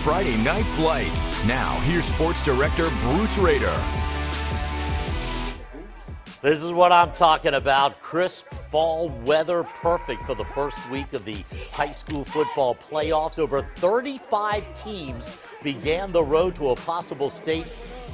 Friday Night Flights. Now, here's Sports Director Bruce Rader. This is what I'm talking about. Crisp fall weather, perfect for the first week of the high school football playoffs. Over 35 teams began the road to a possible state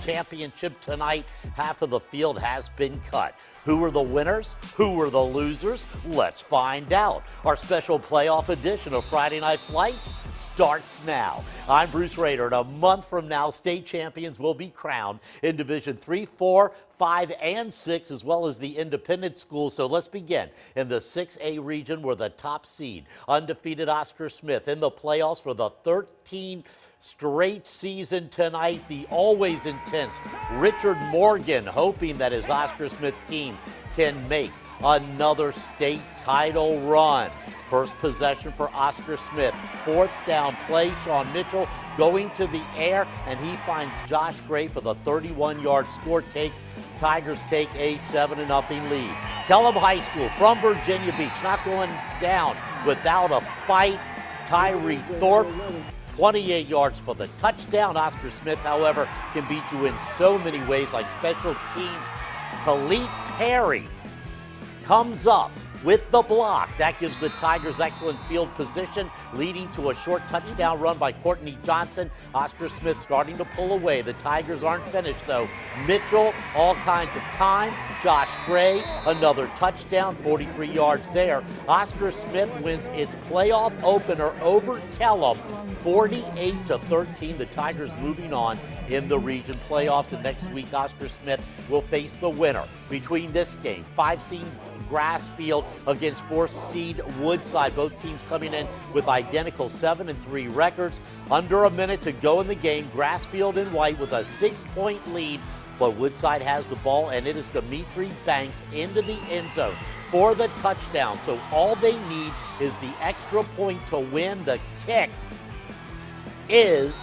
championship tonight. Half of the field has been cut. Who were the winners? Who were the losers? Let's find out. Our special playoff edition of Friday Night Flights starts now. I'm Bruce Rader, and a month from now, state champions will be crowned in Division 3, 4, 5, and 6, as well as the independent schools. So let's begin in the 6A region, where the top seed, undefeated Oscar Smith, in the playoffs for the 13th straight season tonight. The always intense Richard Morgan, hoping that his Oscar Smith team can make another state title run. First possession for Oscar Smith. Fourth down play. Sean Mitchell going to the air, and he finds Josh Gray for the 31-yard score. Tigers take a 7-0 lead. Kellum High School from Virginia Beach not going down without a fight. Tyree Thorpe, 28 yards for the touchdown. Oscar Smith, however, can beat you in so many ways, like special teams. Khalid Perry comes up with the block. That gives the Tigers excellent field position, leading to a short touchdown run by Courtney Johnson. Oscar Smith starting to pull away. The Tigers aren't finished, though. Mitchell, all kinds of time. Josh Gray, another touchdown, 43 yards there. Oscar Smith wins its playoff opener over Kellum, 48-13. The Tigers moving on in the region playoffs, and next week Oscar Smith will face the winner between this game, 5-seed Grassfield against 4-seed Woodside. Both teams coming in with identical 7-3 records. Under a minute to go in the game. Grassfield in white with a 6-point lead, but Woodside has the ball, and it is Dimitri Banks into the end zone for the touchdown. So all they need is the extra point to win. The kick is,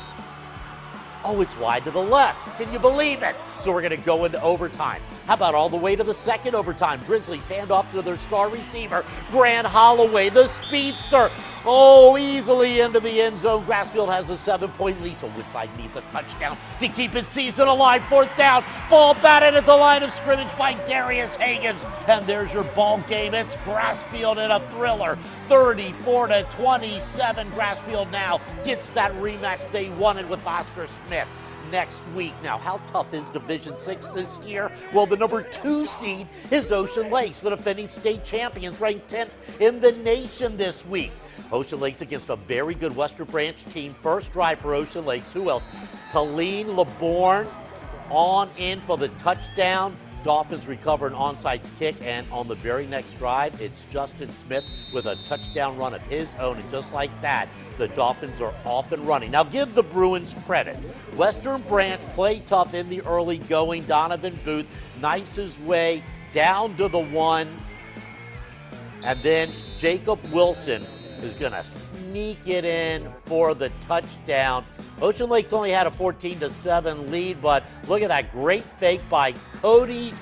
it's wide to the left. Can you believe it? So we're going to go into overtime. How about all the way to the second overtime? Grizzlies hand off to their star receiver, Grant Holloway, the speedster. Easily into the end zone. Grassfield has a 7-point lead, so Woodside needs a touchdown to keep its season alive. Fourth down, ball batted at the line of scrimmage by Darius Hagens. And there's your ball game. It's Grassfield in a thriller. 34-27. Grassfield now gets that rematch they wanted with Oscar Smith next week. Now, how tough is Division 6 this year? Well, the number 2 seed is Ocean Lakes, the defending state champions, ranked 10th in the nation this week. Ocean Lakes against a very good Western Branch team. First drive for Ocean Lakes. Who else? Colleen LeBourne on in for the touchdown. Dolphins recover an onside kick, and on the very next drive, it's Justin Smith with a touchdown run of his own, and just like that, the Dolphins are off and running. Now, give the Bruins credit. Western Branch played tough in the early going. Donovan Booth knifes his way down to the 1, and then Jacob Wilson is going to sneak it in for the touchdown. Ocean Lakes only had a 14-7 lead, but look at that great fake by Cody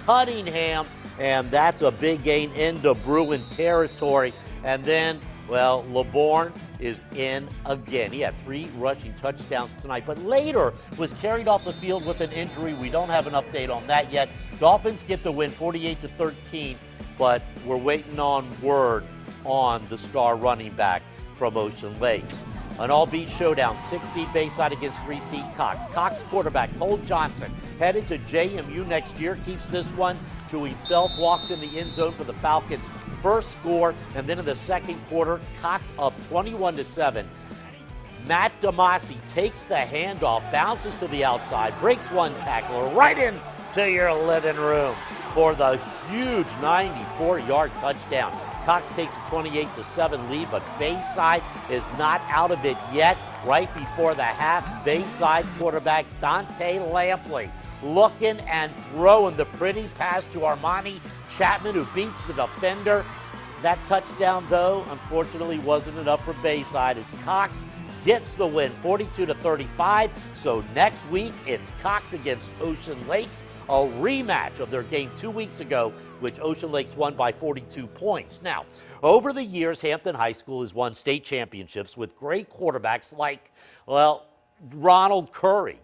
Cunningham, and that's a big gain into Bruin territory. And then, LeBourne is in again. He had 3 rushing touchdowns tonight, but later was carried off the field with an injury. We don't have an update on that yet. Dolphins get the win 48-13, but we're waiting on word on the star running back from Ocean Lakes. An all-beat showdown, 6-seed Bayside against 3-seed Cox. Cox quarterback Cole Johnson, headed to JMU next year, keeps this one to himself, walks in the end zone for the Falcons' first score, and then in the second quarter, Cox up 21-7. Matt Damasi takes the handoff, bounces to the outside, breaks one tackler right into your living room for the huge 94-yard touchdown. Cox takes a 28-7 lead, but Bayside is not out of it yet. Right before the half, Bayside quarterback Dante Lampley looking and throwing the pretty pass to Armani Chapman, who beats the defender. That touchdown, though, unfortunately wasn't enough for Bayside, as Cox gets the win 42-35. So next week it's Cox against Ocean Lakes, a rematch of their game 2 weeks ago, which Ocean Lakes won by 42 points. Now, over the years, Hampton High School has won state championships with great quarterbacks like, well, Ronald Curry,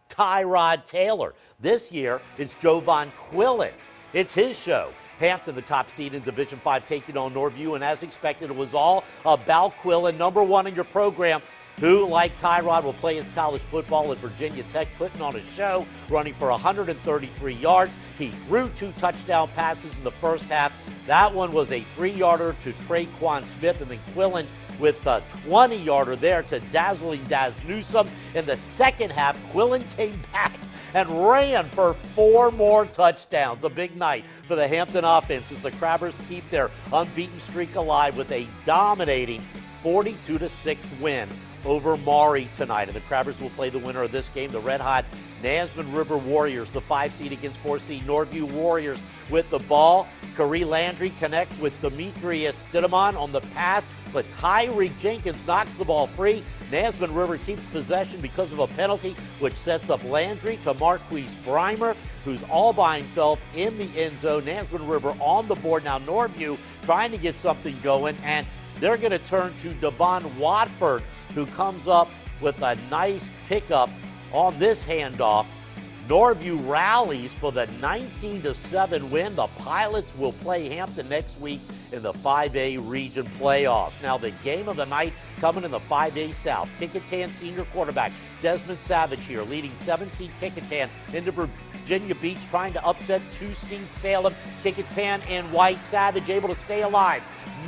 Tyrod Taylor. This year, it's Jovan Quillen. It's his show. Hampton, the top seed in Division V, taking on Norview, and as expected, it was all about Quillen, number one in your program, who, like Tyrod, will play his college football at Virginia Tech, putting on a show, running for 133 yards. He threw 2 touchdown passes in the first half. That one was a 3-yarder to Traquan Smith, and then Quillen with a 20-yarder there to dazzling Daz Newsome. In the second half, Quillen came back and ran for 4 more touchdowns. A big night for the Hampton offense as the Crabbers keep their unbeaten streak alive with a dominating 42-6 win over Maury tonight. And the Crabbers will play the winner of this game, the red-hot Nansemond River Warriors, the 5 seed against 4 seed Norview Warriors with the ball. Corey Landry connects with Demetrius Stidamon on the pass, but Tyree Jenkins knocks the ball free. Nansemond River keeps possession because of a penalty, which sets up Landry to Marquise Breimer, who's all by himself in the end zone. Nansemond River on the board. Now Norview trying to get something going, and they're going to turn to Devon Watford, who comes up with a nice pickup on this handoff. Norview rallies for the 19-7 win. The Pilots will play Hampton next week in the 5A region playoffs. Now the game of the night coming in the 5A South. Kickintan senior quarterback Desmond Savage here leading 7-seed Kickintan into Virginia Beach, trying to upset 2-seed Salem. Kickintan and White Savage able to stay alive,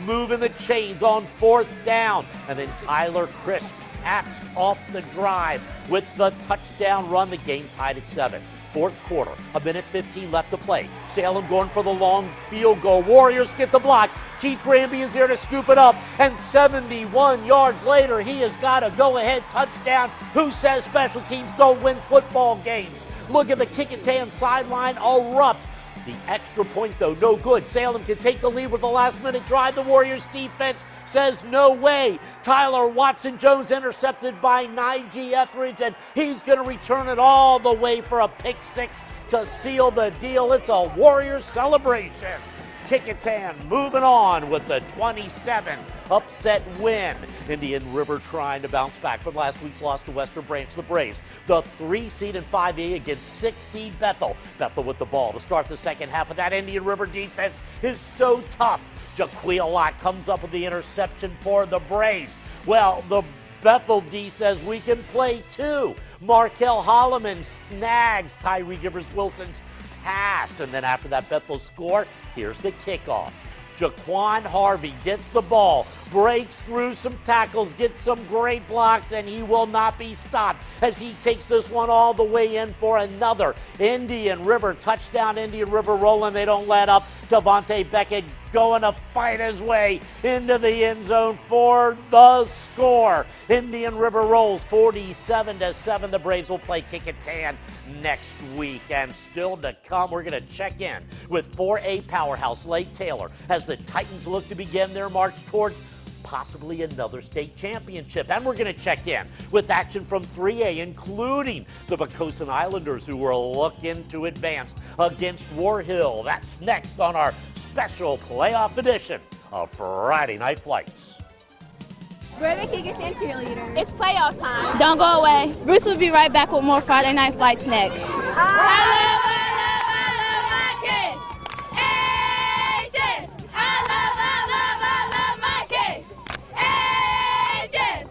moving the chains on 4th down, and then Tyler Crisp caps off the drive with the touchdown run. The game tied at 7. 4th quarter, 1:15 left to play. Salem going for the long field goal. Warriors get the block. Keith Granby is there to scoop it up, and 71 yards later, he has got a go-ahead touchdown. Who says special teams don't win football games? Look at the Kickintan sideline erupt. The extra point, though, no good. Salem can take the lead with the last-minute drive. The Warriors' defense says no way. Tyler Watson-Jones intercepted by Nige Etheridge, and he's going to return it all the way for a pick 6 to seal the deal. It's a Warriors celebration. Kickintan moving on with the 27 upset win. Indian River trying to bounce back from last week's loss to Western Branch. The Braves, the 3 seed in 5A against 6 seed Bethel. Bethel with the ball to start the second half of that Indian River defense is so tough. Jaquil Lott comes up with the interception for the Braves. Well, the Bethel D says we can play too. Markel Holloman snags Tyree Givers-Wilson's pass, and then after that Bethel score, here's the kickoff. Jaquan Harvey gets the ball, breaks through some tackles, gets some great blocks, and he will not be stopped as he takes this one all the way in for another Indian River touchdown. Indian River rolling, they don't let up. Devontae Beckett going to fight his way into the end zone for the score. Indian River rolls 47-7. The Braves will play Kickintan next week. And still to come, we're going to check in with 4A powerhouse Lake Taylor as the Titans look to begin their march towards possibly another state championship. And we're going to check in with action from 3A, including the Poquoson Islanders, who are looking to advance against War Hill. That's next on our special playoff edition of Friday Night Flights. We're the Kickintan cheerleaders. It's playoff time. Don't go away. Bruce will be right back with more Friday Night Flights next. I love my kids. Ages. I love my kids. Ages.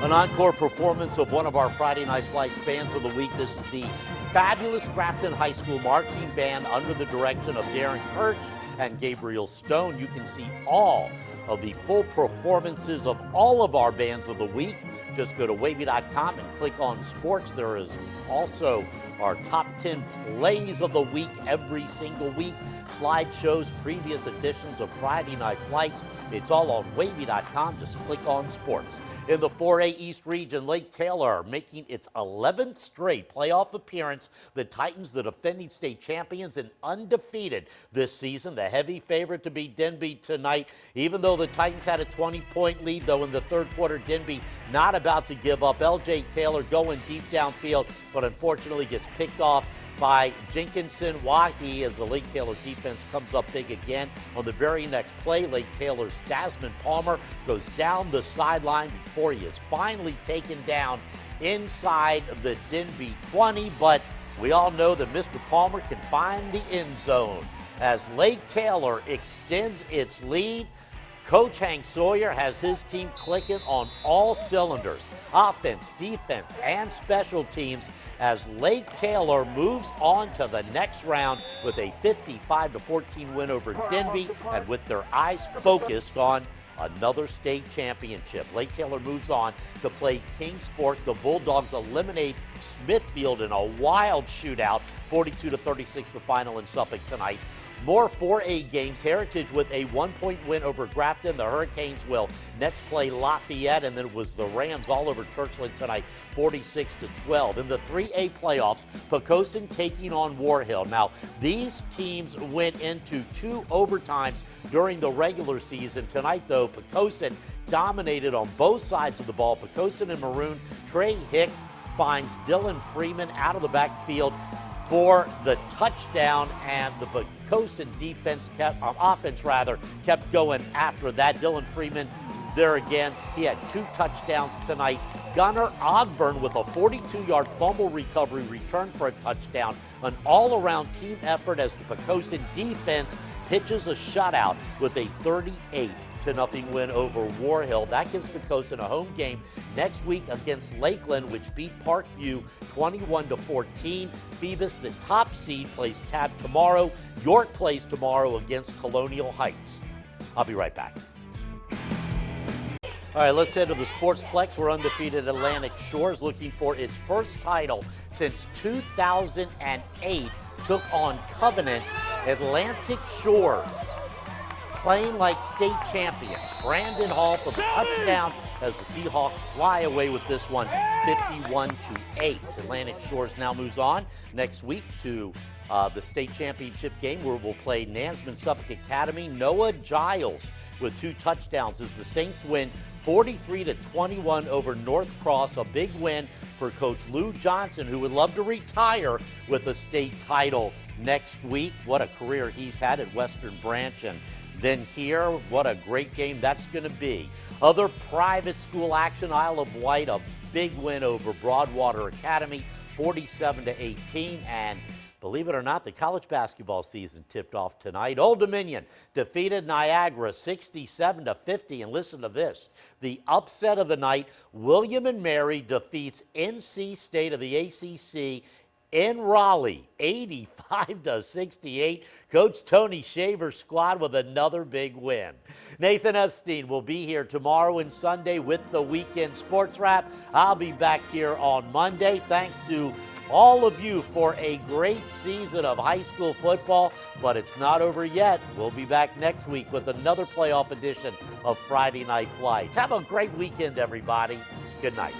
An encore performance of one of our Friday Night Flights bands of the week. This is the fabulous Grafton High School marching band under the direction of Darren Kirsch and Gabriel Stone. You can see all of the full performances of all of our bands of the week Just go to wavy.com and click on sports. There is also our top 10 plays of the week every single week. Slideshows, previous editions of Friday Night Flights. It's all on wavy.com. Just click on sports. In the 4A East region, Lake Taylor making its 11th straight playoff appearance. The Titans, the defending state champions and undefeated this season. The heavy favorite to beat Denby tonight. Even though the Titans had a 20-point lead, though, in the third quarter, Denby not about to give up. L.J. Taylor going deep downfield, but unfortunately gets picked off by Jenkinson Wahi as the Lake Taylor defense comes up big again. On the very next play, Lake Taylor's Desmond Palmer goes down the sideline before he is finally taken down inside the Denby 20, but we all know that Mr. Palmer can find the end zone as Lake Taylor extends its lead. Coach Hank Sawyer has his team clicking on all cylinders, offense, defense, and special teams as Lake Taylor moves on to the next round with a 55-14 win over Denby and with their eyes focused on another state championship. Lake Taylor moves on to play Kings Fork. The Bulldogs eliminate Smithfield in a wild shootout, 42-36 the final in Suffolk tonight. More 4A games. Heritage with a 1-point win over Grafton. The Hurricanes will next play Lafayette, and then it was the Rams all over Churchland tonight, 46-12. In the 3A playoffs, Poquoson taking on War Hill. Now, these teams went into 2 overtimes during the regular season. Tonight, though, Poquoson dominated on both sides of the ball. Poquoson in maroon. Trey Hicks finds Dylan Freeman out of the backfield for the touchdown, and the Poquoson offense kept going after that. Dylan Freeman there again. He had 2 touchdowns tonight. Gunnar Ogburn with a 42-yard fumble recovery return for a touchdown. An all-around team effort as the Poquoson defense pitches a shutout with a 38-0 win over War Hill. That gives Poquoson a home game next week against Lakeland, which beat Parkview 21-14. Phoebus, the top seed, plays Tab tomorrow. York plays tomorrow against Colonial Heights. I'll be right back. All right, let's head to the Sportsplex, where undefeated Atlantic Shores, looking for its first title since 2008, took on Covenant. Atlantic Shores playing like state champions. Brandon Hall for the touchdown as the Seahawks fly away with this one, 51-8. Atlantic Shores now moves on next week to the state championship game, where we'll play Nansman Suffolk Academy. Noah Giles with 2 touchdowns as the Saints win 43-21 over North Cross. A big win for Coach Lou Johnson, who would love to retire with a state title next week. What a career he's had at Western Branch, and then here, what a great game that's going to be. Other private school action, Isle of Wight, a big win over Broadwater Academy, 47-18. And believe it or not, the college basketball season tipped off tonight. Old Dominion defeated Niagara 67-50. And listen to this, the upset of the night, William and Mary defeats NC State of the ACC in Raleigh, 85-68. Coach Tony Shaver's squad with another big win. Nathan Epstein will be here tomorrow and Sunday with the Weekend Sports Wrap. I'll be back here on Monday. Thanks to all of you for a great season of high school football, but it's not over yet. We'll be back next week with another playoff edition of Friday Night Flights. Have a great weekend, everybody. Good night.